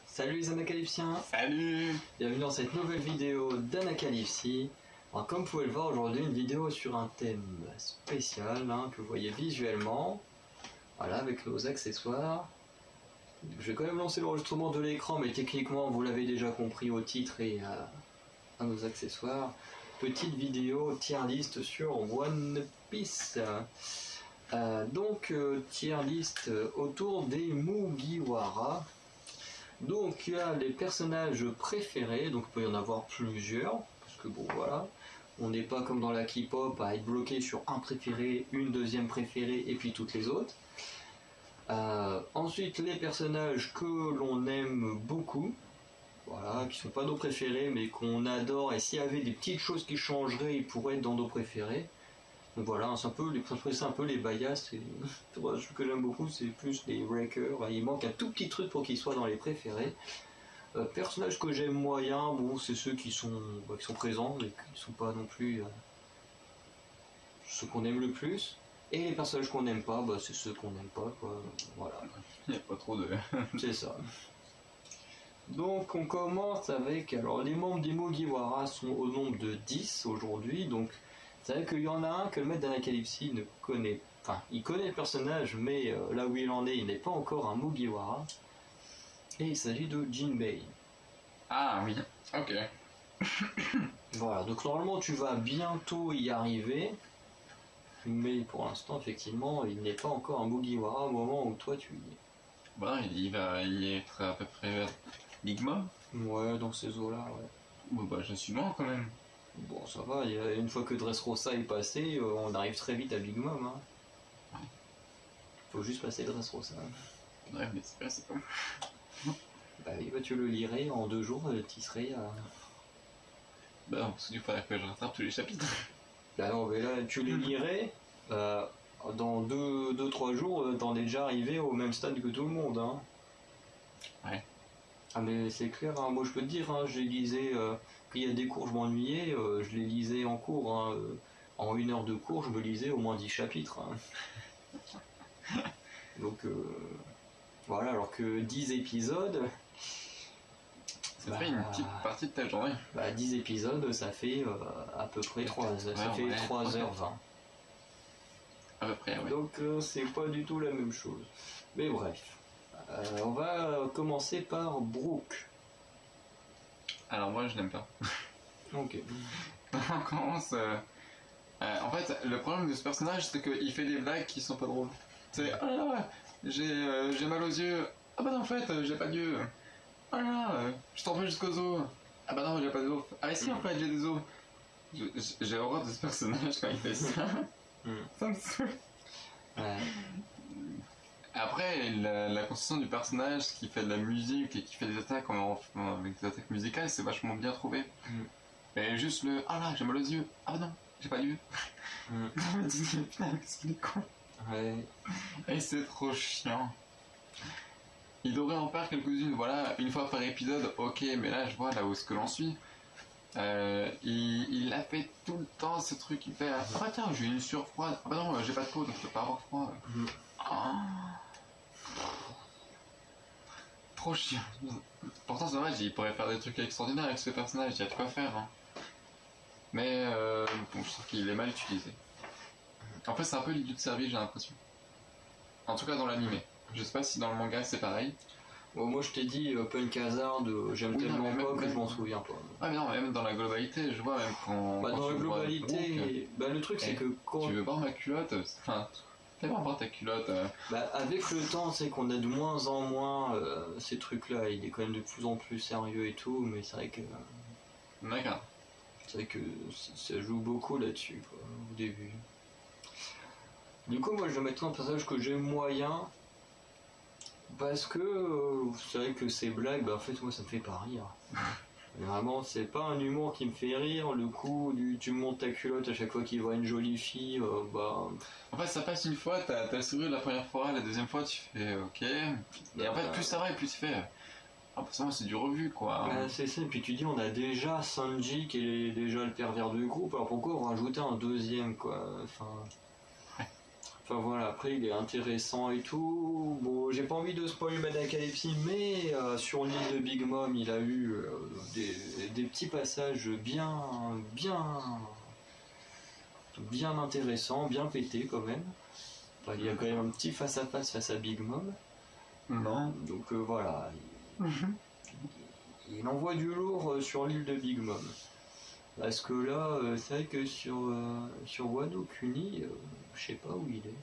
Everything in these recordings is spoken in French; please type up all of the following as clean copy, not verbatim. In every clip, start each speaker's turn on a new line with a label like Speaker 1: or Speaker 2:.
Speaker 1: Salut les Anacalypsiens.
Speaker 2: Salut.
Speaker 1: Bienvenue dans cette nouvelle vidéo d'Anacalypsie. Alors, comme vous pouvez le voir aujourd'hui, une vidéo sur un thème spécial que vous voyez visuellement. Voilà, avec nos accessoires. Je vais quand même lancer l'enregistrement de l'écran, mais techniquement vous l'avez déjà compris au titre et à nos accessoires. Petite vidéo tier list sur One Piece. Tier list autour des Mugiwara. Donc il y a les personnages préférés, donc il peut y en avoir plusieurs, parce que bon voilà, on n'est pas comme dans la K-pop à être bloqué sur un préféré, une deuxième préférée et puis toutes les autres. Ensuite les personnages que l'on aime beaucoup, voilà, qui sont pas nos préférés mais qu'on adore, et s'il y avait des petites choses qui changeraient, ils pourraient être dans nos préférés. Donc voilà, c'est un peu les préférés, c'est un peu les bias. Ce que j'aime beaucoup, c'est plus les breakers. Il manque un tout petit truc pour qu'ils soient dans les préférés. Personnages que j'aime moyen, bon, c'est ceux qui sont présents et qui sont pas non plus ceux qu'on aime le plus. Et les personnages qu'on n'aime pas, c'est ceux qu'on n'aime pas, quoi. Voilà.
Speaker 2: Il n'y a pas trop de...
Speaker 1: C'est ça. Donc on commence avec... Alors les membres des Mugiwara sont au nombre de 10 aujourd'hui, donc... C'est vrai qu'il y en a un que le maître d'Anacalypsie ne connaît, enfin il connaît le personnage, mais là où il en est, il n'est pas encore un Mugiwara. Et il s'agit de Jinbei.
Speaker 2: Ah oui, ok.
Speaker 1: Voilà, donc normalement tu vas bientôt y arriver, mais pour l'instant effectivement il n'est pas encore un Mugiwara au moment où toi tu y es.
Speaker 2: Bah il va y être à peu près Big Mom.
Speaker 1: Ouais, dans ces eaux-là, ouais.
Speaker 2: Bah je suis loin quand même.
Speaker 1: Bon, ça va, une fois que Dressrosa est passé, on arrive très vite à Big Mom.
Speaker 2: Ouais.
Speaker 1: Faut juste passer Dressrosa.
Speaker 2: Ouais, mais c'est pas, c'est pas.
Speaker 1: Bah oui, tu le lirais en 2 jours, tu serais à...
Speaker 2: Bah non, parce qu'il faudrait que je rattrape tous les chapitres.
Speaker 1: Bah non, mais là, tu les lirais, dans 2-3 jours, t'en es déjà arrivé au même stade que tout le monde. Hein.
Speaker 2: Ouais.
Speaker 1: Ah mais c'est clair, hein. Moi je peux te dire, j'ai lisé, qu'il y a des cours je m'ennuyais, je les lisais en cours, en 1 heure de cours je me lisais au moins 10 chapitres. Hein. Donc voilà, alors que 10 épisodes...
Speaker 2: Ça fait une petite partie de ta journée.
Speaker 1: 10 épisodes, ça fait à peu près 3h20.
Speaker 2: À peu près, ouais.
Speaker 1: Donc c'est pas du tout la même chose. Mais bref. On va commencer par Brook.
Speaker 2: Alors moi je l'aime pas.
Speaker 1: Ok.
Speaker 2: On commence... en fait, le problème de ce personnage, c'est qu'il fait des blagues qui sont pas drôles. C'est « Ah, j'ai mal aux yeux. Ah bah non, en fait, j'ai pas d'yeux. Ah là, je t'en vais jusqu'aux os. Ah bah non, j'ai pas d'os. Ah si, en fait, j'ai des os. » J'ai horreur de ce personnage quand il fait ça. Ça me saoule. Après, la construction du personnage qui fait de la musique et qui fait des attaques avec des attaques musicales, c'est vachement bien trouvé. Mais juste le « Ah là, j'ai mal aux yeux. Ah bah non, j'ai pas d'yeux. » Putain, qu'est-ce qu'il est con.
Speaker 1: Ouais.
Speaker 2: Et c'est trop chiant. Il devrait en faire quelques-unes, voilà, une fois par épisode, ok, mais là je vois là où est-ce que l'on suit. Il a fait tout le temps ce truc, il fait « Ah bah tiens, j'ai une sueur froide. Ah bah non, j'ai pas de peau, donc je peux pas avoir froid. » Trop chiant. Pourtant c'est dommage, il pourrait faire des trucs extraordinaires avec ce personnage, il y a de quoi faire. Hein. Mais bon, je trouve qu'il est mal utilisé. En fait, c'est un peu l'idiot de service, j'ai l'impression. En tout cas dans l'animé. Je sais pas si dans le manga c'est pareil.
Speaker 1: Bon, moi je t'ai dit Punk Hazard, j'aime tellement pas que je m'en souviens pas.
Speaker 2: Ah mais non, même dans la globalité, je vois même quand...
Speaker 1: dans la globalité, le truc c'est que quand...
Speaker 2: Tu veux voir ma culotte, enfin... Fais pas voir ta culotte.
Speaker 1: Avec le temps, c'est qu'on a de moins en moins ces trucs-là. Il est quand même de plus en plus sérieux et tout, mais c'est vrai que...
Speaker 2: D'accord.
Speaker 1: C'est vrai que ça joue beaucoup là-dessus, quoi, au début. Du coup, moi je vais mettre un personnage que j'aime moyen, parce que c'est vrai que ces blagues, en fait, moi ça me fait pas rire. Vraiment, c'est pas un humour qui me fait rire. Le coup du tu montes ta culotte à chaque fois qu'il voit une jolie fille,
Speaker 2: En fait, ça passe une fois, t'as souri la première fois, la deuxième fois tu fais ok. Et en fait, plus ça va et plus tu fais. Ah, forcément, c'est du revu quoi.
Speaker 1: C'est ça, et puis tu dis, on a déjà Sanji qui est déjà le pervers du groupe, alors pourquoi rajouter un deuxième quoi. Enfin. Enfin voilà, après il est intéressant et tout. Bon, j'ai pas envie de spoiler Madakalepsy, mais sur l'île de Big Mom, il a eu des petits passages bien intéressants, bien pétés quand même. Enfin, il y a quand même un petit face à Big Mom.
Speaker 2: Non.
Speaker 1: Donc voilà, il envoie du lourd sur l'île de Big Mom. Parce que là, c'est vrai que sur Wano Kuni, je sais pas où il est.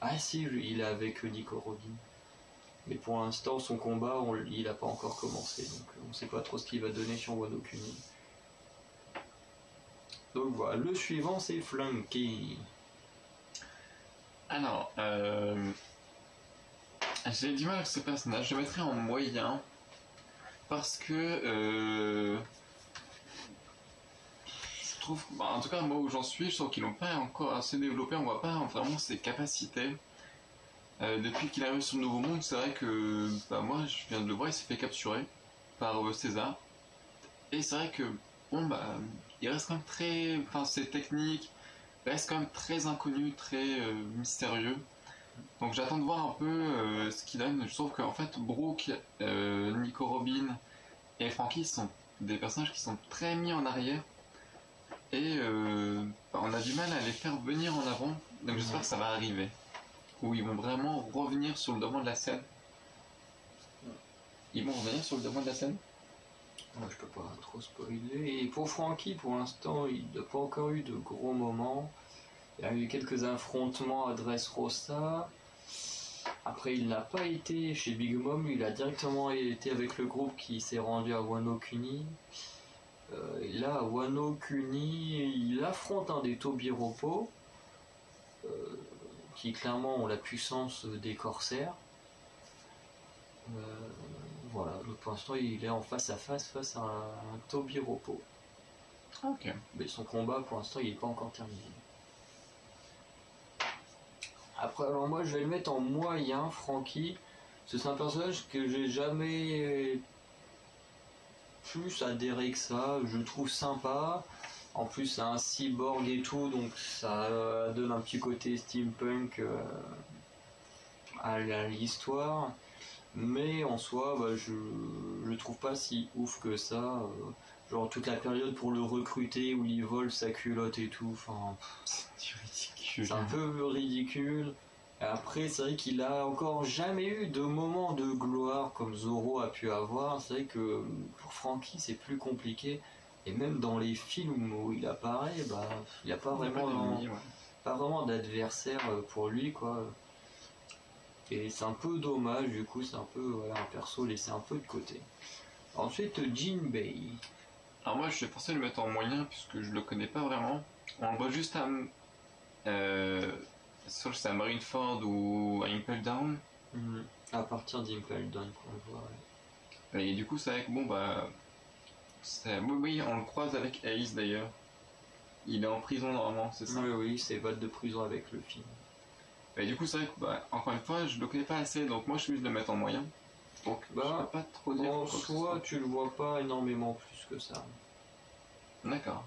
Speaker 1: Ah si, il est avec Nico Robin. Mais pour l'instant, son combat, il a pas encore commencé. Donc on sait pas trop ce qu'il va donner sur Wano Kuni. Donc voilà, le suivant c'est Flunky.
Speaker 2: Alors, j'ai du mal avec ce personnage. Je le mettrais en moyen. Parce que... je trouve... Bah, en tout cas, moi où j'en suis, je trouve qu'ils n'ont pas encore assez développé. On voit pas vraiment ses capacités. Depuis qu'il arrive sur le Nouveau Monde, c'est vrai que... Bah, moi, je viens de le voir, il s'est fait capturer par César. Et c'est vrai que... Bon, bah... Il reste quand même très... Enfin, ses techniques restent quand même très inconnus, très mystérieux. Donc j'attends de voir un peu ce qu'il donne. Je trouve qu'en fait, Brooke, Nico Robin et Franky sont des personnages qui sont très mis en arrière. Et on a du mal à les faire venir en avant. Donc j'espère que ça va arriver. Où ils vont vraiment revenir sur le devant de la scène. Ils vont revenir sur le devant de la scène.
Speaker 1: Ouais, je peux pas trop spoiler. Et pour Franky, pour l'instant, il n'a pas encore eu de gros moments. Il y a eu quelques affrontements à Dressrosa. Après, il n'a pas été chez Big Mom, il a directement été avec le groupe qui s'est rendu à Wano Kuni. Et là, à Wano Kuni, il affronte un des Tobiropo, qui clairement ont la puissance des corsaires. Voilà, donc pour l'instant, il est en face à face à un Tobiropo.
Speaker 2: Ok.
Speaker 1: Mais son combat, pour l'instant, il n'est pas encore terminé. Après, alors moi, je vais le mettre en moyen, Franky. C'est un personnage que j'ai jamais plus adhéré que ça. Je le trouve sympa. En plus, c'est un cyborg et tout, donc ça donne un petit côté steampunk à l'histoire. Mais en soi, bah, je le trouve pas si ouf que ça. Genre toute la période pour le recruter où il vole sa culotte et tout. Enfin,
Speaker 2: C'est ridicule.
Speaker 1: c'est un peu ridicule. Après, c'est vrai qu'il a encore jamais eu de moment de gloire comme Zoro a pu avoir. C'est vrai que pour Franky, c'est plus compliqué. Et même dans les films où il apparaît, bah, il n'y a pas vraiment d'adversaire pour lui, quoi. Et c'est un peu dommage, du coup, c'est un peu un perso laissé un peu de côté. Ensuite, Jinbei.
Speaker 2: Alors moi, je suis forcé de le mettre en moyen puisque je le connais pas vraiment. On le voit juste à... soit c'est à Marineford ou à Impel Down.
Speaker 1: À partir d'Impel Down qu'on le voit. Ouais.
Speaker 2: Et du coup, c'est vrai que bon, bah... Oui, on le croise avec Ace d'ailleurs. Il est en prison normalement, c'est ça?
Speaker 1: Oui, c'est vote de prison avec le film.
Speaker 2: Et du coup, c'est vrai que, bah, encore une fois, je le connais pas assez, donc moi je suis obligé de le mettre en moyen. Donc, je peux pas trop dire.
Speaker 1: En soi, tu le vois pas énormément plus que ça.
Speaker 2: D'accord.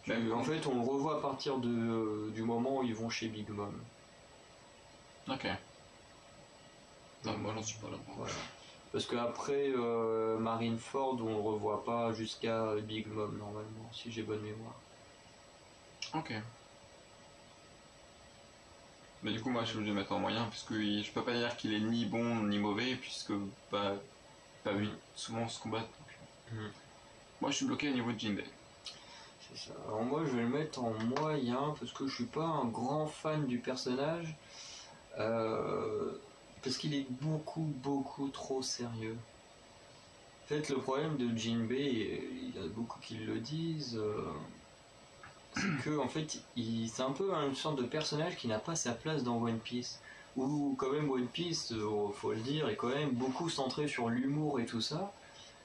Speaker 1: En fait, on le revoit à partir du moment où ils vont chez Big Mom.
Speaker 2: Ok. Non, moi j'en suis pas là.
Speaker 1: Voilà. Parce qu'après Marineford, on le revoit pas jusqu'à Big Mom normalement, si j'ai bonne mémoire.
Speaker 2: Ok. Mais du coup, moi je suis obligé de le mettre en moyen, puisque je peux pas dire qu'il est ni bon ni mauvais, puisque bah, pas vu souvent se combattre. Donc... Moi je suis bloqué au niveau de Jinbei.
Speaker 1: C'est ça. Alors moi je vais le mettre en moyen parce que je suis pas un grand fan du personnage. Parce qu'il est beaucoup trop sérieux. En fait le problème de Jinbei, il y a beaucoup qui le disent, c'est que en fait c'est un peu une sorte de personnage qui n'a pas sa place dans One Piece. Où quand même One Piece, faut le dire, est quand même beaucoup centré sur l'humour et tout ça.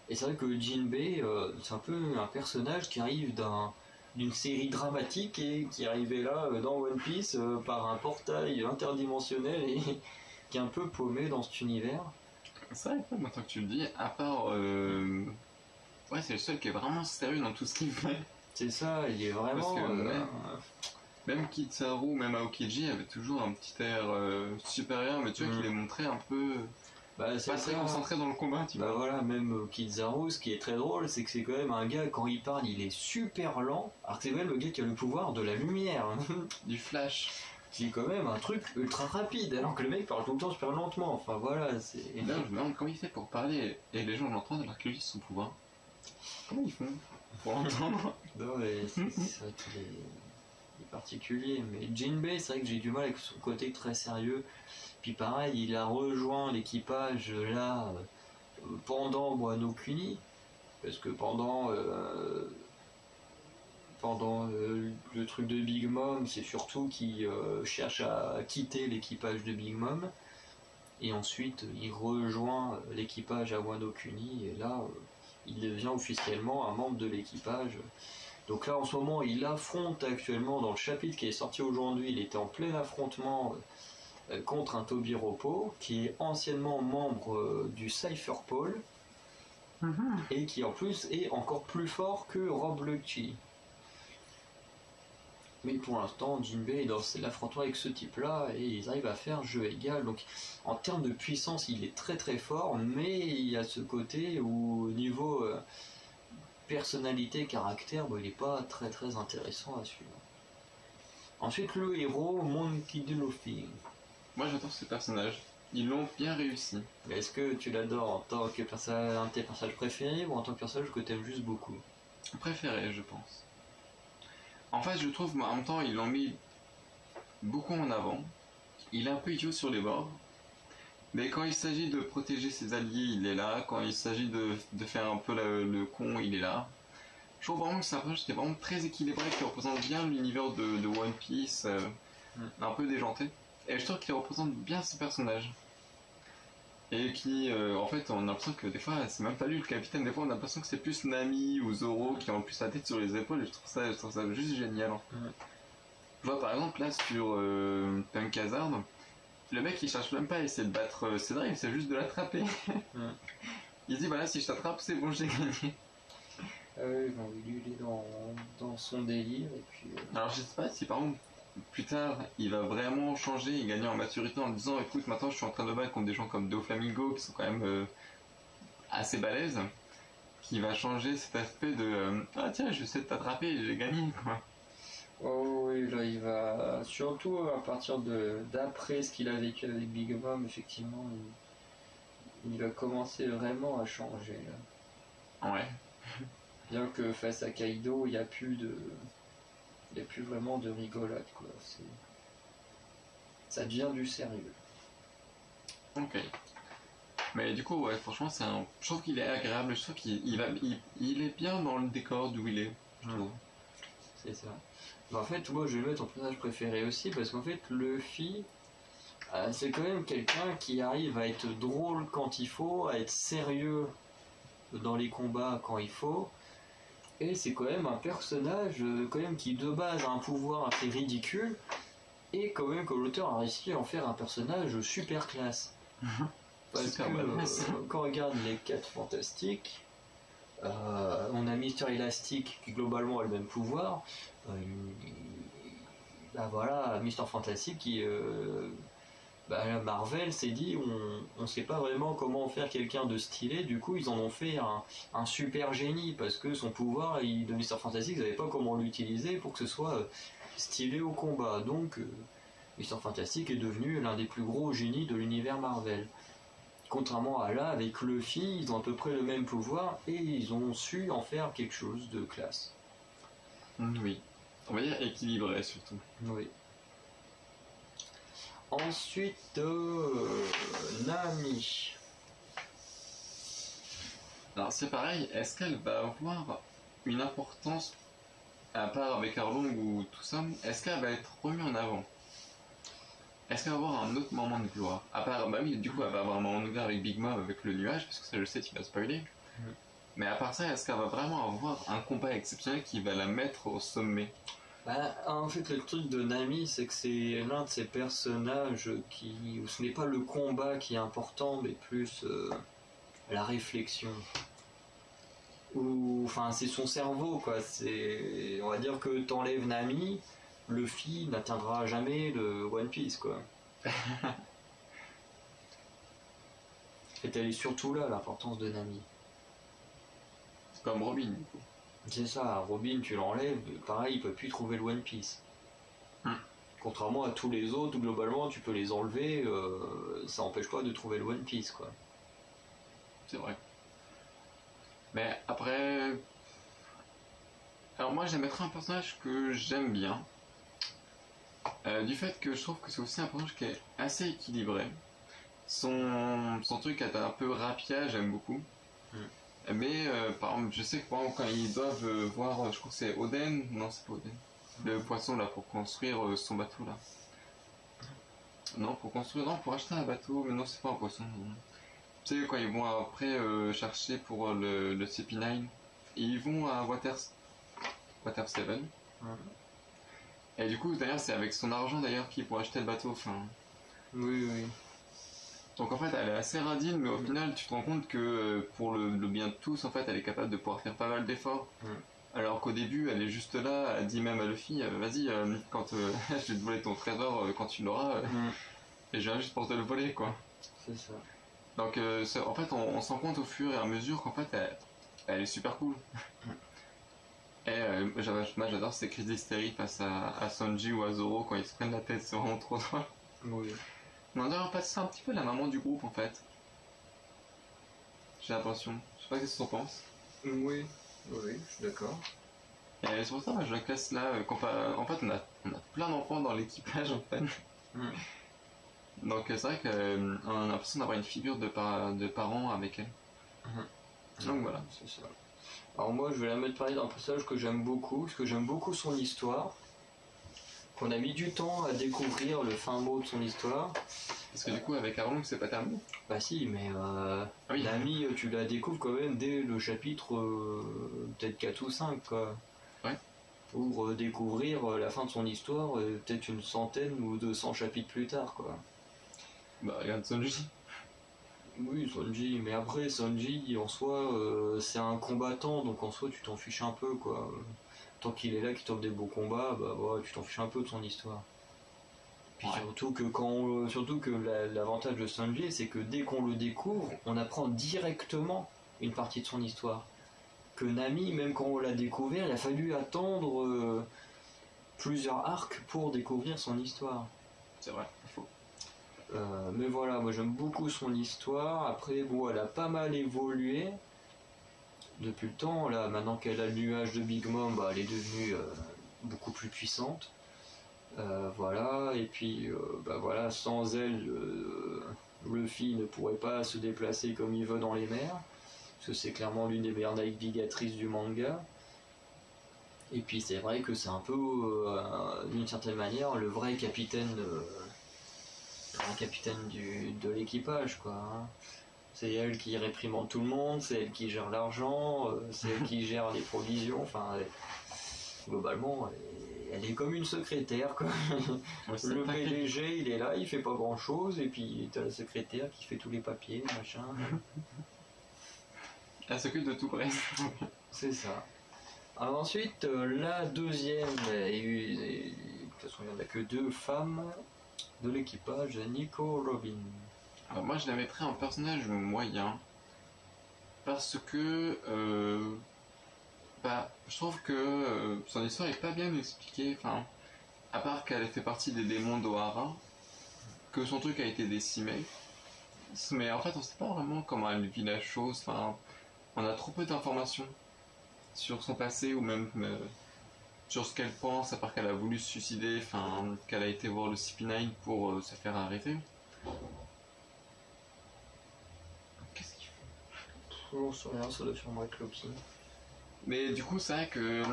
Speaker 1: Et c'est vrai que Jinbei, c'est un peu un personnage qui arrive d'une série dramatique et qui est arrivé là dans One Piece par un portail interdimensionnel et qui est un peu paumé dans cet univers.
Speaker 2: C'est vrai que maintenant que tu le dis, à part... Ouais, c'est le seul qui est vraiment sérieux dans tout ce qu'il fait.
Speaker 1: C'est ça, il est vraiment...
Speaker 2: Même Kizaru, même Aokiji avait toujours un petit air supérieur, mais tu vois qu'il est montré un peu
Speaker 1: Bah, c'est
Speaker 2: pas très
Speaker 1: ça.
Speaker 2: concentré dans le combat, tu
Speaker 1: Bah
Speaker 2: vois.
Speaker 1: voilà, même Kizaru, ce qui est très drôle, c'est que c'est quand même un gars, quand il parle, il est super lent, alors que c'est quand même le gars qui a le pouvoir de la lumière.
Speaker 2: Du flash.
Speaker 1: C'est quand même un truc ultra rapide, alors que le mec parle tout le temps super lentement. Enfin voilà, c'est.
Speaker 2: Et là, je me demande comment il fait pour parler et les gens l'entendent alors qu'il utilise son pouvoir. Comment ils font pour l'entendre?
Speaker 1: Non, mais c'est vrai qu'il est particulier. Mais Jinbei, c'est vrai que j'ai du mal avec son côté très sérieux. Puis pareil, il a rejoint l'équipage là pendant Wano Kuni. Parce que pendant le truc de Big Mom, c'est surtout qu'il cherche à quitter l'équipage de Big Mom. Et ensuite, il rejoint l'équipage à Wano Kuni. Et là, il devient officiellement un membre de l'équipage. Donc là, en ce moment, il affronte actuellement, dans le chapitre qui est sorti aujourd'hui, il était en plein affrontement contre un Tobiropo, qui est anciennement membre du Cypher Pole, et qui en plus est encore plus fort que Rob Lucci. Mais pour l'instant, Jinbei est dans l'affrontement avec ce type-là, et ils arrivent à faire jeu égal. Donc en termes de puissance, il est très très fort, mais il y a ce côté où, au niveau personnalité, caractère, il n'est pas très très intéressant à suivre. Ensuite, le héros, Monkey D. Luffy.
Speaker 2: Moi, j'adore ce personnage. Ils l'ont bien réussi.
Speaker 1: Est-ce que tu l'adores en tant que un de tes personnages préférés ou en tant que personnage que tu aimes juste beaucoup?
Speaker 2: Préféré, je pense. En fait, je trouve, en même temps, ils l'ont mis beaucoup en avant. Il est un peu idiot sur les bords. Mais quand il s'agit de protéger ses alliés, il est là. Quand il s'agit de faire un peu le con, il est là. Je trouve vraiment que c'est un personnage qui est vraiment très équilibré, qui représente bien l'univers de One Piece, un peu déjanté. Et je trouve qu'il représente bien ce personnage. Et qui, en fait, on a l'impression que des fois, c'est même pas lui le capitaine. Des fois, on a l'impression que c'est plus Nami ou Zoro qui ont plus la tête sur les épaules. Et je trouve ça juste génial. Je vois par exemple là sur Punk Hazard, le mec il cherche même pas à essayer de battre Cédric, c'est juste de l'attraper. Il se dit voilà, si je t'attrape, c'est bon, j'ai gagné.
Speaker 1: Il est dans son délire. Et puis,
Speaker 2: Alors je sais pas si par exemple plus tard il va vraiment changer et gagner en maturité en disant écoute, maintenant je suis en train de battre contre des gens comme Doflamingo qui sont quand même assez balèzes, qui va changer cet aspect de ah tiens, je sais de t'attraper et j'ai gagné quoi.
Speaker 1: Oh oui, là il va, surtout à partir d'après ce qu'il a vécu avec Big Mom, effectivement, il va commencer vraiment à changer. Là.
Speaker 2: Ouais.
Speaker 1: Bien que face à Kaido, il n'y a plus vraiment de rigolade, quoi. Ça devient du sérieux.
Speaker 2: Ok. Mais du coup, ouais, franchement, je trouve qu'il est agréable, je trouve qu'il est bien dans le décor d'où il est, je trouve.
Speaker 1: C'est ça. Mais en fait, moi, je vais le mettre en personnage préféré aussi, parce qu'en fait, Luffy, c'est quand même quelqu'un qui arrive à être drôle quand il faut, à être sérieux dans les combats quand il faut, et c'est quand même un personnage quand même qui de base a un pouvoir assez ridicule, et quand même que l'auteur a réussi à en faire un personnage super classe. Parce
Speaker 2: Super
Speaker 1: que quand on regarde les 4 fantastiques, on a Mister Elastic qui globalement a le même pouvoir. Bah voilà, Mister Fantastic qui Marvel s'est dit on sait pas vraiment comment faire quelqu'un de stylé, du coup ils en ont fait un super génie parce que son pouvoir de Mister Fantastic, ils savaient pas comment l'utiliser pour que ce soit stylé au combat. Donc Mister Fantastic est devenu l'un des plus gros génies de l'univers Marvel. Contrairement à là, avec Luffy, ils ont à peu près le même pouvoir et ils ont su en faire quelque chose de classe.
Speaker 2: Oui. On va dire équilibré surtout.
Speaker 1: Oui. Ensuite, Nami.
Speaker 2: Alors c'est pareil, est-ce qu'elle va avoir une importance, à part avec Arlong ou tout ça, est-ce qu'elle va être remise en avant? Est-ce qu'elle va avoir un autre moment de gloire? À part, bah oui, du coup, elle va avoir un moment de gloire avec Big Mom, avec le nuage, parce que ça, je sais, tu vas spoiler. Mais à part ça, est-ce qu'elle va vraiment avoir un combat exceptionnel qui va la mettre au sommet?
Speaker 1: En fait, le truc de Nami, c'est que c'est l'un de ces personnages où ce n'est pas le combat qui est important, mais plus la réflexion. Enfin, c'est son cerveau, quoi. On va dire que t'enlèves Nami, Luffy n'atteindra jamais le One Piece, quoi. Et elle est surtout là, l'importance de Nami.
Speaker 2: C'est comme Robin, du coup.
Speaker 1: C'est ça, Robin, tu l'enlèves, pareil, il peut plus trouver le One Piece. Contrairement à tous les autres, où globalement tu peux les enlever, ça n'empêche pas de trouver le One Piece, quoi.
Speaker 2: C'est vrai. Mais après... Alors moi j'aimerais un personnage que j'aime bien. Du fait que je trouve que c'est aussi un personnage qui est assez équilibré. Son truc est un peu rapia, j'aime beaucoup. Mais par exemple, je sais que par exemple, quand ils doivent voir, je crois que c'est Oden, non c'est pas Oden, le poisson là pour construire son bateau là. Non, pour construire, non, pour acheter un bateau, mais non, c'est pas un poisson. Tu sais, quand ils vont après chercher pour le CP9, ils vont à Water 7. Et du coup, d'ailleurs, c'est avec son argent d'ailleurs qu'ils vont acheter le bateau. Enfin...
Speaker 1: Oui, oui.
Speaker 2: Donc en fait, elle est assez radine, mais au final, tu te rends compte que pour le bien de tous, en fait, elle est capable de pouvoir faire pas mal d'efforts. Alors qu'au début, elle est juste là, elle dit même à Luffy, vas-y, quand je vais te voler ton trésor quand tu l'auras, et je viens juste pour te le voler, quoi.
Speaker 1: C'est ça.
Speaker 2: Donc en fait, on se rend compte au fur et à mesure qu'en fait, elle est super cool. Et moi, j'adore ces crises d'hystérie face à Sanji ou à Zoro quand ils se prennent la tête, c'est vraiment trop drôle.
Speaker 1: Oui.
Speaker 2: On dirait pas, c'est un petit peu la maman du groupe, en fait. J'ai l'impression. Je sais pas ce que t'en penses.
Speaker 1: Oui, oui, je suis d'accord.
Speaker 2: Et c'est pour ça que je la classe là. En fait, on a plein d'enfants dans l'équipage, en fait. Donc c'est vrai qu'on a l'impression d'avoir une figure de parents avec elle. Donc voilà.
Speaker 1: C'est ça. Alors moi, je vais la mettre parler d'un personnage que j'aime beaucoup, parce que j'aime beaucoup son histoire, qu'on a mis du temps à découvrir le fin mot de son histoire.
Speaker 2: Parce que du coup, avec Arlong, c'est pas terminé.
Speaker 1: Bah si, mais
Speaker 2: oui.
Speaker 1: Nami, tu la découvres quand même dès le chapitre peut-être 4 ou 5, quoi.
Speaker 2: Ouais.
Speaker 1: Pour découvrir la fin de son histoire, peut-être une centaine ou 200 chapitres plus tard, quoi.
Speaker 2: Bah regarde Sanji.
Speaker 1: Oui, Sanji, mais après Sanji en soi c'est un combattant, donc en soi tu t'en fiches un peu, quoi. Tant qu'il est là, qu'il t'offre des beaux combats, bah ouais, tu t'en fiches un peu de son histoire. Puis surtout que l'avantage de Sanji, c'est que dès qu'on le découvre, on apprend directement une partie de son histoire. Que Nami, même quand on l'a découvert, il a fallu attendre plusieurs arcs pour découvrir son histoire.
Speaker 2: C'est vrai, il faut.
Speaker 1: Mais voilà, moi j'aime beaucoup son histoire. Après, bon, elle a pas mal évolué depuis le temps. Là, maintenant qu'elle a le nuage de Big Mom, bah, elle est devenue beaucoup plus puissante. Voilà, et puis bah, voilà, sans elle, Luffy ne pourrait pas se déplacer comme il veut dans les mers, parce que c'est clairement l'une des meilleures navigatrices du manga. Et puis c'est vrai que c'est un peu, d'une certaine manière, le vrai capitaine de l'équipage, quoi. Hein. C'est elle qui réprimande tout le monde, c'est elle qui gère l'argent, c'est elle qui gère les provisions, enfin, globalement, elle est comme une secrétaire, quoi. Le PDG, il est là, il fait pas grand chose, et puis t'as la secrétaire qui fait tous les papiers, machin.
Speaker 2: Elle s'occupe de tout, bref.
Speaker 1: C'est ça. Alors ensuite, la deuxième, de toute façon il n'y en a que 2 femmes de l'équipage, Nico Robin.
Speaker 2: Alors moi je la mettrais en personnage moyen, parce que je trouve que son histoire est pas bien expliquée, enfin, à part qu'elle fait partie des démons d'Ohara, que son truc a été décimé, mais en fait on sait pas vraiment comment elle vit la chose, enfin, on a trop peu d'informations sur son passé ou même sur ce qu'elle pense, à part qu'elle a voulu se suicider, enfin, qu'elle a été voir le CP9 pour se faire arrêter. Qu'est-ce qu'il fait?
Speaker 1: J'en sais rien, ça doit sûrement être Loki.
Speaker 2: Mais du coup, c'est vrai que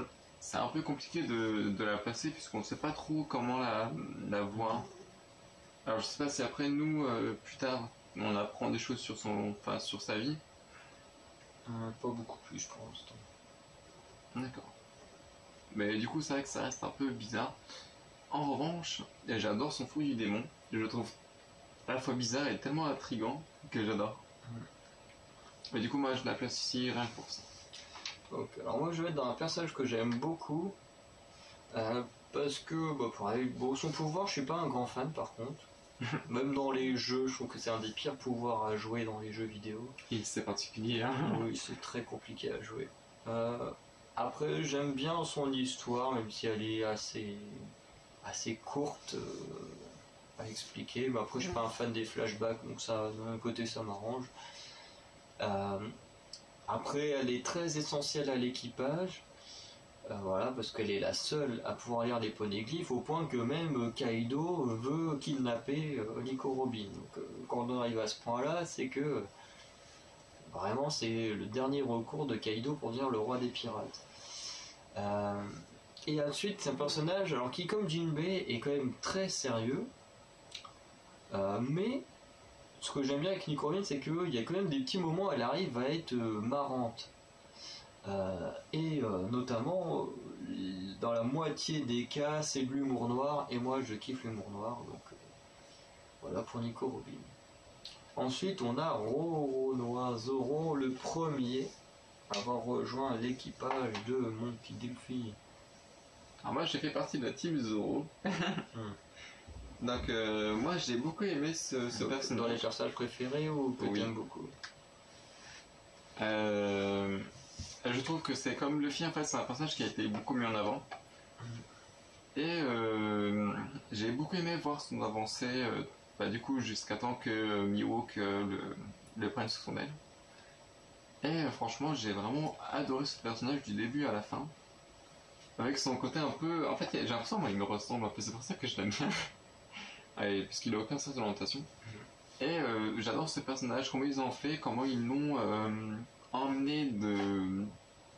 Speaker 2: c'est un peu compliqué de la placer puisqu'on ne sait pas trop comment la voir. Alors je sais pas si après nous, plus tard, on apprend des choses sur sur sa vie.
Speaker 1: Pas beaucoup plus pour l'instant.
Speaker 2: D'accord. Mais du coup, c'est vrai que ça reste un peu bizarre. En revanche, j'adore son fouille du démon. Je le trouve à la fois bizarre et tellement intriguant que j'adore. Mais du coup, moi, je la place ici rien que pour ça.
Speaker 1: Ok, alors moi je vais être dans un personnage que j'aime beaucoup. Parce que, bah, pareil, bon, son pouvoir, je suis pas un grand fan par contre. Même dans les jeux, je trouve que c'est un des pires pouvoirs à jouer dans les jeux vidéo.
Speaker 2: Et c'est particulier, hein.
Speaker 1: Oui, c'est très compliqué à jouer. Après, j'aime bien son histoire, même si elle est assez courte à expliquer. Mais après, je suis pas un fan des flashbacks, donc ça, d'un côté, ça m'arrange. Euh, Après, elle est très essentielle à l'équipage. Voilà, parce qu'elle est la seule à pouvoir lire les poneglyphes, au point que même Kaido veut kidnapper Nico Robin. Donc, quand on arrive à ce point-là, c'est que vraiment c'est le dernier recours de Kaido pour devenir le roi des pirates. Et ensuite, c'est un personnage alors qui, comme Jinbei, est quand même très sérieux. Mais ce que j'aime bien avec Nico Robin, c'est qu'il y a quand même des petits moments où elle arrive à être marrante. Notamment dans la moitié des cas c'est de l'humour noir et moi je kiffe l'humour noir donc voilà pour Nico Robin. Ensuite on a Roronoa Zoro, le premier à avoir rejoint l'équipage de Monkey D.
Speaker 2: Alors moi j'ai fait partie de la team Zoro. Donc moi j'ai beaucoup aimé ce personnage.
Speaker 1: Dans les personnages préférés ou que
Speaker 2: oui.
Speaker 1: t'aimes beaucoup?
Speaker 2: Je trouve que c'est comme Luffy, en fait, c'est un personnage qui a été beaucoup mis en avant. Et j'ai beaucoup aimé voir son avancée, du coup, jusqu'à temps que Mihawk le prenne sous son aile. Et franchement, j'ai vraiment adoré ce personnage du début à la fin. Avec son côté un peu... En fait, j'ai l'impression, moi, il me ressemble un peu, c'est pour ça que je l'aime bien. Puisqu'il a aucun sens d'orientation. Et j'adore ce personnage, comment ils ont fait, comment ils l'ont emmené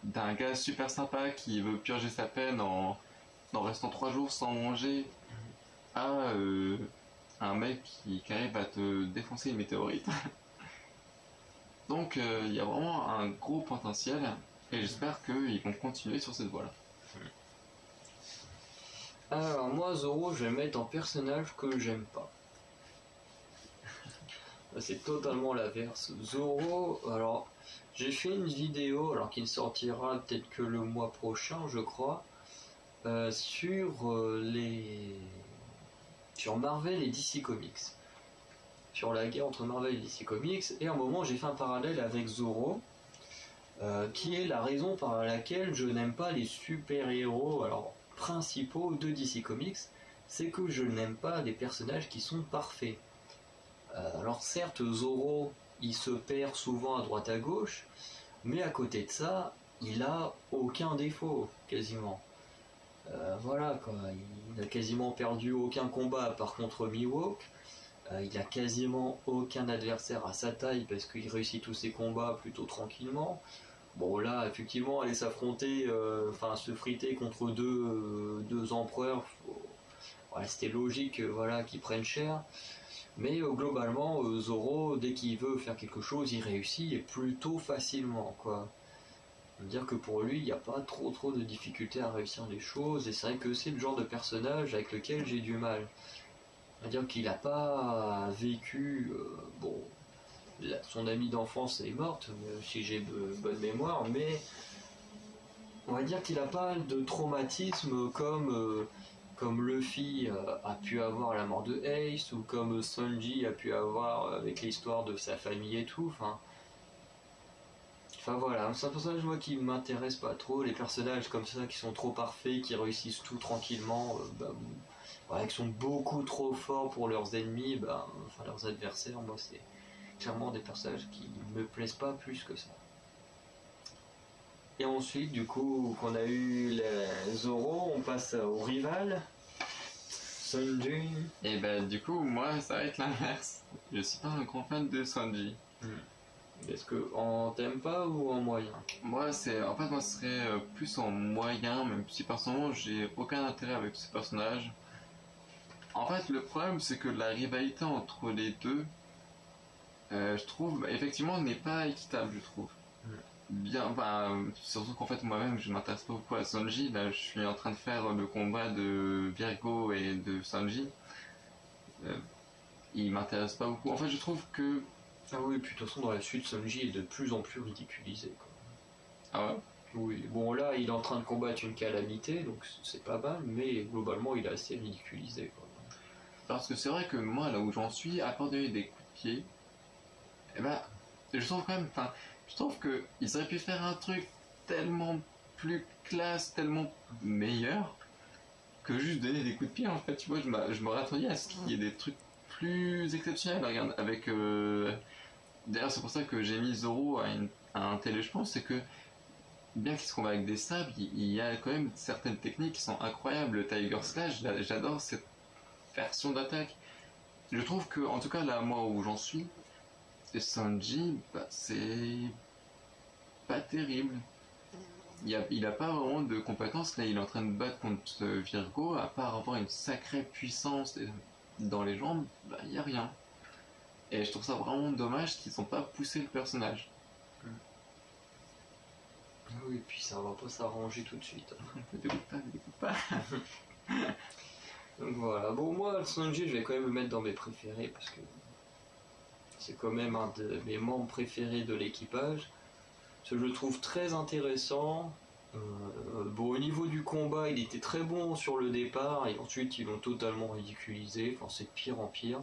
Speaker 2: d'un gars super sympa qui veut purger sa peine en restant 3 jours sans manger à un mec qui arrive à te défoncer une météorite. Donc il y a vraiment un gros potentiel et j'espère qu'ils vont continuer sur cette voie-là.
Speaker 1: Alors moi Zoro je vais le mettre en personnage que j'aime pas. C'est totalement l'inverse. Zoro, alors j'ai fait une vidéo, alors qui ne sortira peut-être que le mois prochain, je crois, sur Marvel et DC Comics, sur la guerre entre Marvel et DC Comics. Et à un moment, j'ai fait un parallèle avec Zoro, qui est la raison par laquelle je n'aime pas les super-héros, alors principaux de DC Comics, c'est que je n'aime pas des personnages qui sont parfaits. Alors certes, Zoro, il se perd souvent à droite à gauche, mais à côté de ça, il a aucun défaut, quasiment. Voilà, quoi. Il a quasiment perdu aucun combat à part contre Mihawk. Il a quasiment aucun adversaire à sa taille parce qu'il réussit tous ses combats plutôt tranquillement. Bon là, effectivement, aller s'affronter, se friter contre deux empereurs, voilà, c'était logique, voilà, qu'ils prennent cher. Mais globalement, Zoro, dès qu'il veut faire quelque chose, il réussit et plutôt facilement, quoi. Dire que pour lui, il n'y a pas trop de difficultés à réussir les choses, et c'est vrai que c'est le genre de personnage avec lequel j'ai du mal. C'est-à-dire qu'il n'a pas vécu, son amie d'enfance est morte, si j'ai bonne mémoire, mais on va dire qu'il n'a pas de traumatisme comme Luffy a pu avoir à la mort de Ace, ou comme Sanji a pu avoir avec l'histoire de sa famille et tout. Enfin voilà, c'est un personnage moi qui m'intéresse pas trop. Les personnages comme ça qui sont trop parfaits, qui réussissent tout tranquillement, qui sont beaucoup trop forts pour leurs ennemis, leurs adversaires, moi c'est clairement des personnages qui me plaisent pas plus que ça. Et ensuite, du coup, qu'on a eu les Zoro, on passe au rival, Sanji.
Speaker 2: Et du coup, moi, ça va être l'inverse. Je suis pas un grand fan de Sanji.
Speaker 1: Est-ce que en t'aimes pas ou en moyen?
Speaker 2: Moi, ce serait plus en moyen, même si personnellement, j'ai aucun intérêt avec ce personnage. En fait, le problème, c'est que la rivalité entre les deux, je trouve, effectivement, n'est pas équitable, je trouve. Bien, surtout qu'en fait moi-même je m'intéresse pas beaucoup à Sanji. Là je suis en train de faire le combat de Virgo et de Sanji. Il m'intéresse pas beaucoup. En fait je trouve que...
Speaker 1: Ah oui, puis de toute façon dans la suite Sanji est de plus en plus ridiculisé, quoi.
Speaker 2: Ah ouais?
Speaker 1: Oui, bon là il est en train de combattre une calamité, donc c'est pas mal, mais globalement il est assez ridiculisé quoi.
Speaker 2: Parce que c'est vrai que moi, là où j'en suis, à part donner des coups de pied, eh ben, je trouve quand même, enfin, je trouve que ils auraient pu faire un truc tellement plus classe, tellement meilleur, que juste donner des coups de pied en fait. Tu vois, je m'aurais attendu à ce qu'il y ait des trucs plus exceptionnels. Regarde, avec. D'ailleurs, c'est pour ça que j'ai mis Zoro à un tel échelon, c'est que bien qu'il se combat avec des sabres, il y a quand même certaines techniques qui sont incroyables. Le Tiger Slash, j'adore cette version d'attaque. Je trouve que, en tout cas, là, moi où j'en suis, Sanji, bah, c'est pas terrible. Il a pas vraiment de compétences. Là, il est en train de battre contre Virgo. À part avoir une sacrée puissance dans les jambes, bah, il y a rien. Et je trouve ça vraiment dommage qu'ils n'ont pas poussé le personnage.
Speaker 1: Ah oui, et puis ça va pas s'arranger tout de suite.
Speaker 2: Ne dégoûte pas, ne dégoûte pas.
Speaker 1: Donc voilà, bon moi Sanji je vais quand même le mettre dans mes préférés parce que c'est quand même un de mes membres préférés de l'équipage. Je le trouve très intéressant. Bon, au niveau du combat, il était très bon sur le départ et ensuite ils l'ont totalement ridiculisé. Enfin, c'est de pire en pire.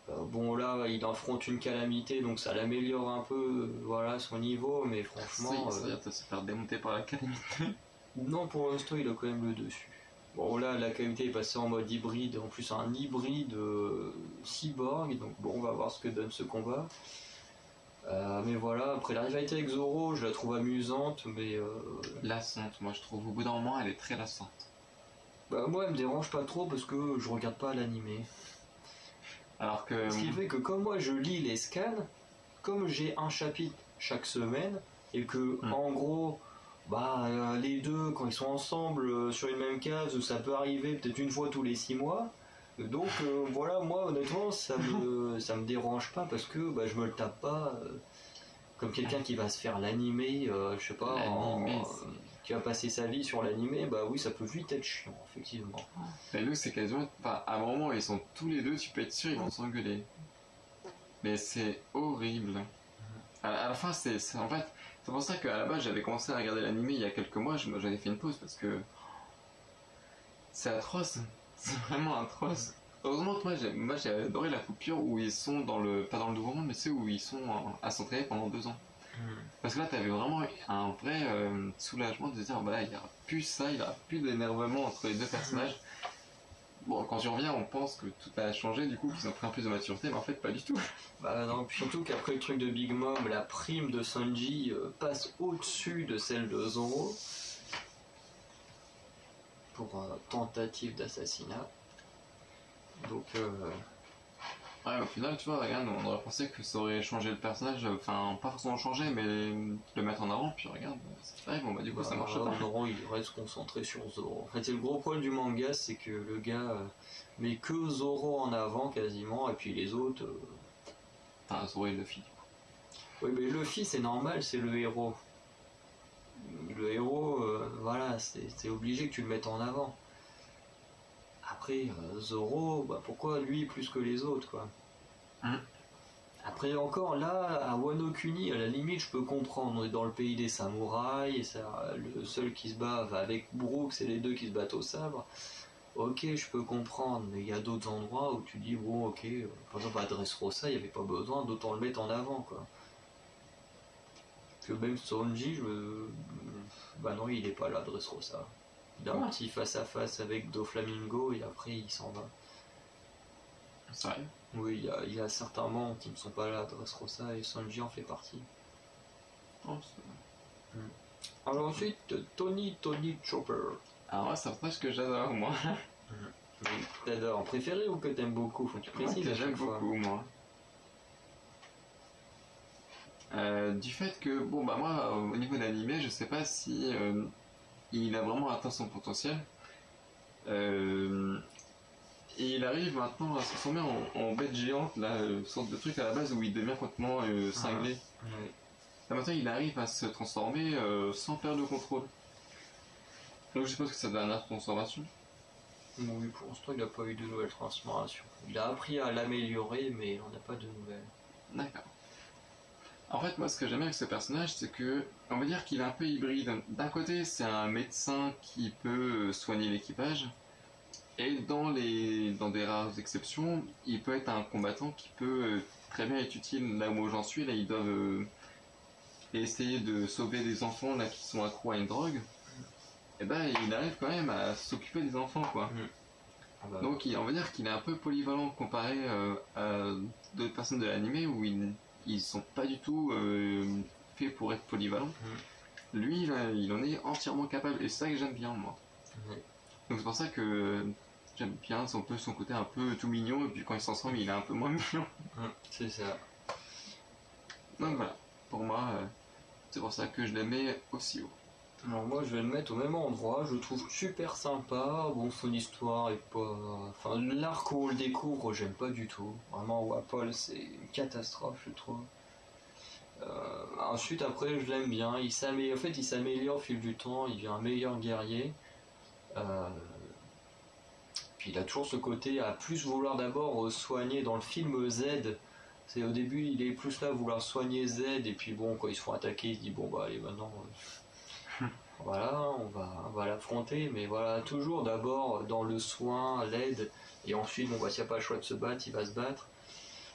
Speaker 1: Bon, là, il affronte une calamité donc ça l'améliore un peu, voilà, son niveau, mais franchement.
Speaker 2: Ça va se faire démonter par la calamité.
Speaker 1: Non, pour l'instant, il a quand même le dessus. Bon, là, la calamité est passée en mode hybride, en plus un hybride cyborg, donc bon, on va voir ce que donne ce combat. Mais voilà, après la rivalité avec Zoro, je la trouve amusante, mais
Speaker 2: Lassante, moi je trouve. Au bout d'un moment, elle est très lassante.
Speaker 1: bah, moi elle me dérange pas trop parce que je regarde pas l'animé.
Speaker 2: Alors que.
Speaker 1: Ce qui fait que comme moi je lis les scans, comme j'ai un chapitre chaque semaine, et que en gros, bah les deux quand ils sont ensemble sur une même case, ça peut arriver peut-être une fois tous les 6 mois. Donc voilà, moi honnêtement ça me dérange pas parce que bah, je me le tape pas. Comme quelqu'un qui va se faire l'animé, je sais pas, qui va passer sa vie sur l'animé, bah oui, ça peut vite être chiant, effectivement.
Speaker 2: Mais nous, c'est quasiment. Enfin, à un moment, ils sont tous les deux, tu peux être sûr, ils vont s'engueuler. Mais c'est horrible. À la fin, en fait, c'est pour ça qu'à la base, j'avais commencé à regarder l'animé il y a quelques mois, j'avais fait une pause parce que. C'est atroce. C'est vraiment atroce. Heureusement que moi j'ai adoré la coupure où ils sont dans le. Pas dans le Nouveau Monde, mais c'est où ils sont à s'entraîner pendant 2 ans. Parce que là, t'avais vraiment un vrai soulagement de se dire, bah là, il n'y aura plus ça, il n'y aura plus d'énervement entre les deux personnages. Bon, quand tu reviens, on pense que tout a changé, du coup, qu'ils ont pris un plus de maturité, mais en fait, pas du tout.
Speaker 1: Bah non, puis surtout qu'après le truc de Big Mom, la prime de Sanji passe au-dessus de celle de Zoro pour tentative d'assassinat. Donc,
Speaker 2: Ouais, au final, tu vois, regarde, on aurait pensé que ça aurait changé le personnage, enfin, pas forcément changé, mais le mettre en avant, puis regarde, c'est pareil, bon, bah du coup, ça marche pas.
Speaker 1: Zoro, il reste concentré sur Zoro. En fait, c'est le gros problème du manga, c'est que le gars met que Zoro en avant quasiment, et puis les autres.
Speaker 2: Enfin, Zoro et Luffy.
Speaker 1: Oui, mais Luffy, c'est normal, c'est le héros. Le héros, voilà, c'est obligé que tu le mettes en avant. Après, Zoro, bah, pourquoi lui plus que les autres, quoi. Après encore, là, à Wano Kuni, à la limite, je peux comprendre. On est dans le pays des samouraïs, et ça, le seul qui se bat va avec Brooks, et les deux qui se battent au sabre. Ok, je peux comprendre, mais il y a d'autres endroits où tu dis, bon, ok, par exemple à Dressrosa, il n'y avait pas besoin, d'autant le mettre en avant, quoi. Que même Sanji, bah non, il est pas là, Dressrosa. Il a un petit face-à-face avec Doflamingo, et après, il s'en va.
Speaker 2: Sérieux?
Speaker 1: Oui, il y a certains membres qui ne sont pas là, Dressrosa, et Sanji en fait partie.
Speaker 2: Oh,
Speaker 1: Alors ensuite, Tony Chopper.
Speaker 2: alors moi, c'est un personnage que j'adore, moi.
Speaker 1: Mais t'adores en préféré ou que t'aimes beaucoup? Faut que tu précises
Speaker 2: Que
Speaker 1: à
Speaker 2: j'aime
Speaker 1: chaque fois.
Speaker 2: beaucoup, moi. Du fait que, bon, bah moi, au niveau de l'animé, je sais pas si il a vraiment atteint son potentiel. Et il arrive maintenant à se transformer en bête géante, là, sorte de truc à la base où il devient complètement cinglé.
Speaker 1: Ouais.
Speaker 2: Là maintenant, il arrive à se transformer sans perdre le contrôle. Donc je suppose que c'est la dernière transformation.
Speaker 1: Oui, pour l'instant, il n'a pas eu de nouvelles transformations. Il a appris à l'améliorer, mais on n'a pas de nouvelles.
Speaker 2: D'accord. En fait, moi, ce que j'aime bien avec ce personnage, c'est que, on va dire qu'il est un peu hybride. D'un côté, c'est un médecin qui peut soigner l'équipage, et dans des rares exceptions, il peut être un combattant qui peut très bien être utile. Là où j'en suis, là, ils doivent essayer de sauver des enfants là qui sont accros à une drogue. Et ben, il arrive quand même à s'occuper des enfants, quoi.
Speaker 1: Ah bah,
Speaker 2: Donc, on va dire qu'il est un peu polyvalent comparé à d'autres personnes de l'animé où ils sont pas du tout faits pour être polyvalents. Lui, là, il en est entièrement capable, et c'est ça que j'aime bien, moi. Donc, c'est pour ça que j'aime bien son côté un peu tout mignon, et puis quand ils s'ensemble, il est un peu moins mignon.
Speaker 1: c'est ça.
Speaker 2: Donc, voilà. Pour moi, c'est pour ça que je l'aimais aussi haut.
Speaker 1: Alors moi je vais le mettre au même endroit, je le trouve super sympa, bon son histoire est pas... Enfin l'arc où on le découvre j'aime pas du tout, vraiment Wapol c'est une catastrophe je trouve. Ensuite après je l'aime bien, il s'améliore au fil du temps, il devient un meilleur guerrier. Puis il a toujours ce côté à plus vouloir d'abord soigner dans le film Z. C'est au début il est plus là à vouloir soigner Z et puis bon quand ils se font attaquer il se dit bon bah allez maintenant... Voilà, on va l'affronter, mais voilà, toujours d'abord dans le soin, l'aide, et ensuite, bon, bah, s'il n'y a pas le choix de se battre, il va se battre.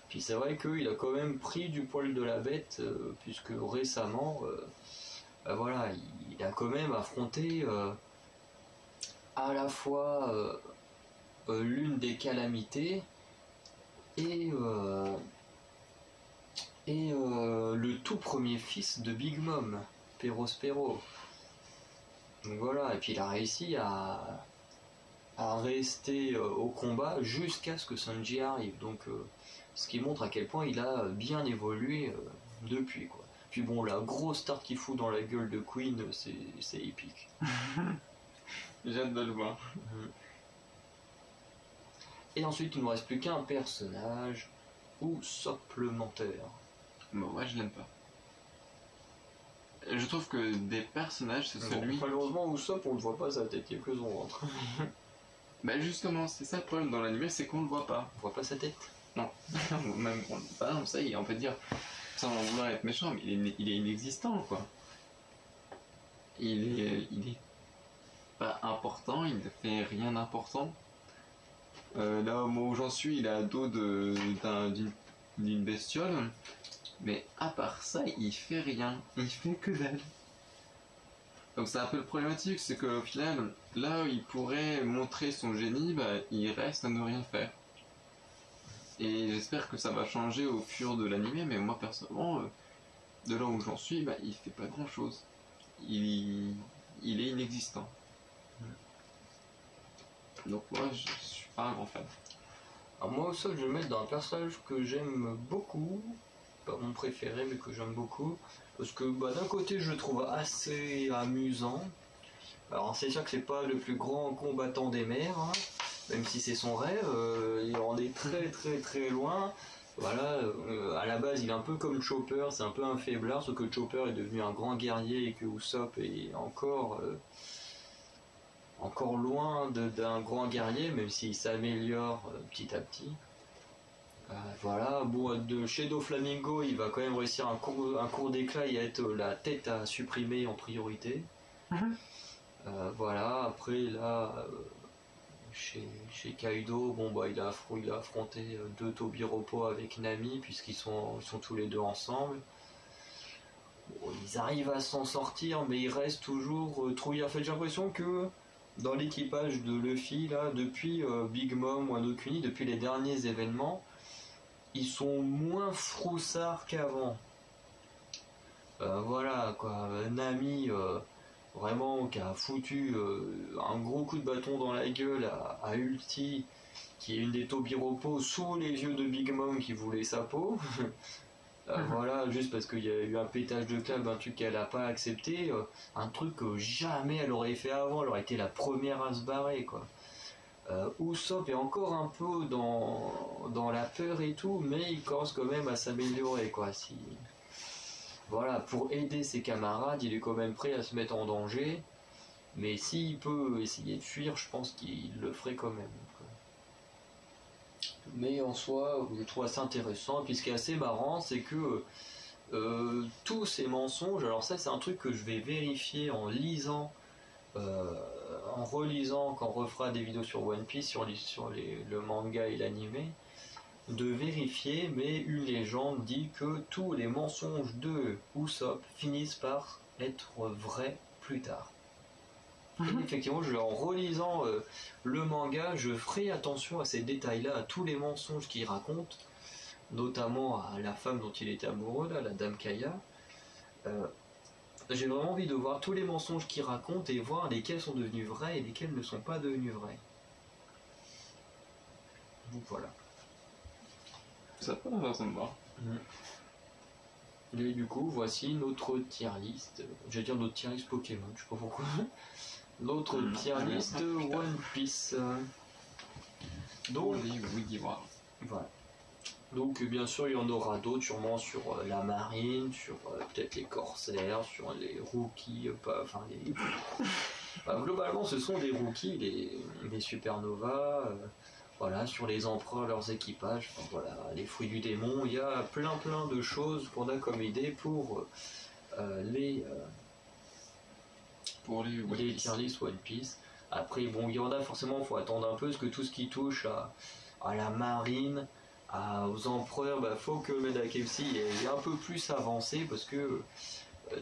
Speaker 1: Puis c'est vrai qu'il a quand même pris du poil de la bête, puisque récemment, bah, voilà, il a quand même affronté à la fois l'une des calamités et le tout premier fils de Big Mom, Perospero. Donc voilà, et puis il a réussi à rester au combat jusqu'à ce que Sanji arrive. Donc ce qui montre à quel point il a bien évolué depuis quoi. Puis bon, la grosse start qu'il fout dans la gueule de Queen, c'est épique.
Speaker 2: J'ai hâte de le voir.
Speaker 1: Et ensuite il ne nous reste plus qu'un personnage ou supplémentaire.
Speaker 2: Bon, moi je l'aime pas. Je trouve que des personnages, c'est celui...
Speaker 1: Malheureusement, Usopp, on ne voit pas sa tête, il n'y a que son ventre.
Speaker 2: Bah justement, c'est ça le problème dans l'anime, c'est qu'on ne le voit pas.
Speaker 1: On voit pas sa tête.
Speaker 2: Non, même bah non, ça y est, on peut dire, sans vouloir être méchant, mais il est inexistant, quoi. Il est pas important, il ne fait rien d'important. Là, moi où j'en suis, il est à dos d'une bestiole. Mais à part ça, il fait rien. Il fait que dalle. Donc c'est un peu le problématique, c'est qu'au final, là où il pourrait montrer son génie, bah, il reste à ne rien faire. Et j'espère que ça va changer au fur de l'anime, mais moi personnellement, de là où j'en suis, bah, il fait pas grand chose. Il est inexistant. Donc moi, je suis pas un grand fan.
Speaker 1: Alors moi, ça, je vais le mettre dans un personnage que j'aime beaucoup. Pas mon préféré mais que j'aime beaucoup parce que bah, d'un côté je le trouve assez amusant. Alors c'est sûr que c'est pas le plus grand combattant des mers hein, même si c'est son rêve, il en est très très très loin. Voilà, à la base il est un peu comme Chopper, c'est un peu un faiblard, sauf que Chopper est devenu un grand guerrier et que Usopp est encore loin d'un grand guerrier même s'il s'améliore petit à petit. Voilà, bon, chez Doflamingo, il va quand même réussir un cours d'éclat et être la tête à supprimer en priorité. Voilà, après là, chez Kaido, bon bah il a affronté deux Tobiropo avec Nami puisqu'ils sont tous les deux ensemble. Bon, ils arrivent à s'en sortir, mais ils restent toujours trouillés. En fait, j'ai l'impression que dans l'équipage de Luffy là, depuis Big Mom ou Wano Kuni, depuis les derniers événements, ils sont moins froussards qu'avant. Voilà quoi, Nami vraiment qui a foutu un gros coup de bâton dans la gueule à Ulti, qui est une des Tobiropo sous les yeux de Big Mom qui voulait sa peau. Voilà, juste parce qu'il y a eu un pétage de câble, un truc qu'elle n'a pas accepté, un truc que jamais elle aurait fait avant, elle aurait été la première à se barrer quoi. Usopp est encore un peu dans la peur et tout, mais il commence quand même à s'améliorer quoi. Voilà, pour aider ses camarades, il est quand même prêt à se mettre en danger, mais s'il peut essayer de fuir, je pense qu'il le ferait quand même. Mais en soi, je trouve assez intéressant. Et puis ce qui est assez marrant, c'est que tous ces mensonges, alors ça c'est un truc que je vais vérifier en lisant, en relisant quand on refera des vidéos sur One Piece, sur le manga et l'animé, de vérifier, mais une légende dit que tous les mensonges de Usopp finissent par être vrais plus tard. Et effectivement, en relisant le manga, je ferai attention à ces détails-là, à tous les mensonges qu'il raconte, notamment à la femme dont il était amoureux, là, la dame Kaya. J'ai vraiment envie de voir tous les mensonges qu'il raconte et voir lesquels sont devenus vrais et lesquels ne sont pas devenus vrais. Donc voilà.
Speaker 2: Ça peut pas façon de voir.
Speaker 1: Et du coup, voici notre tier list. J'allais dire notre tier list Pokémon, je sais pas pourquoi. Notre tier list One Piece. Donc, voilà. Donc bien sûr il y en aura d'autres sûrement sur la marine, sur peut-être les corsaires, sur les rookies, globalement ce sont des rookies, les supernovas, voilà, sur les empereurs, leurs équipages, enfin, voilà, les fruits du démon, il y a plein de choses qu'on a comme idée pour les tier list One Piece. Après bon il y en a forcément, il faut attendre un peu parce que tout ce qui touche à la marine, aux empereurs, faut que Medakefsi est un peu plus avancé parce que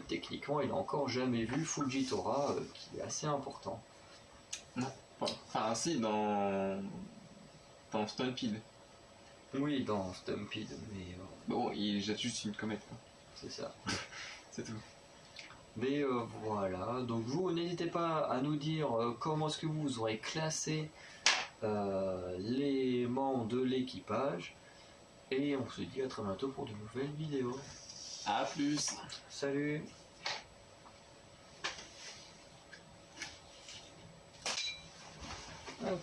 Speaker 1: techniquement il n'a encore jamais vu Fujitora qui est assez important.
Speaker 2: Enfin si, dans Stampede.
Speaker 1: Oui, dans Stampede, mais...
Speaker 2: Bon, il jette juste une comète. Quoi.
Speaker 1: C'est ça.
Speaker 2: C'est tout.
Speaker 1: Mais voilà, donc vous n'hésitez pas à nous dire comment est-ce que vous aurez classé les membres de l'équipage. Et on se dit à très bientôt pour de nouvelles vidéos.
Speaker 2: A plus.
Speaker 1: Salut. Hop.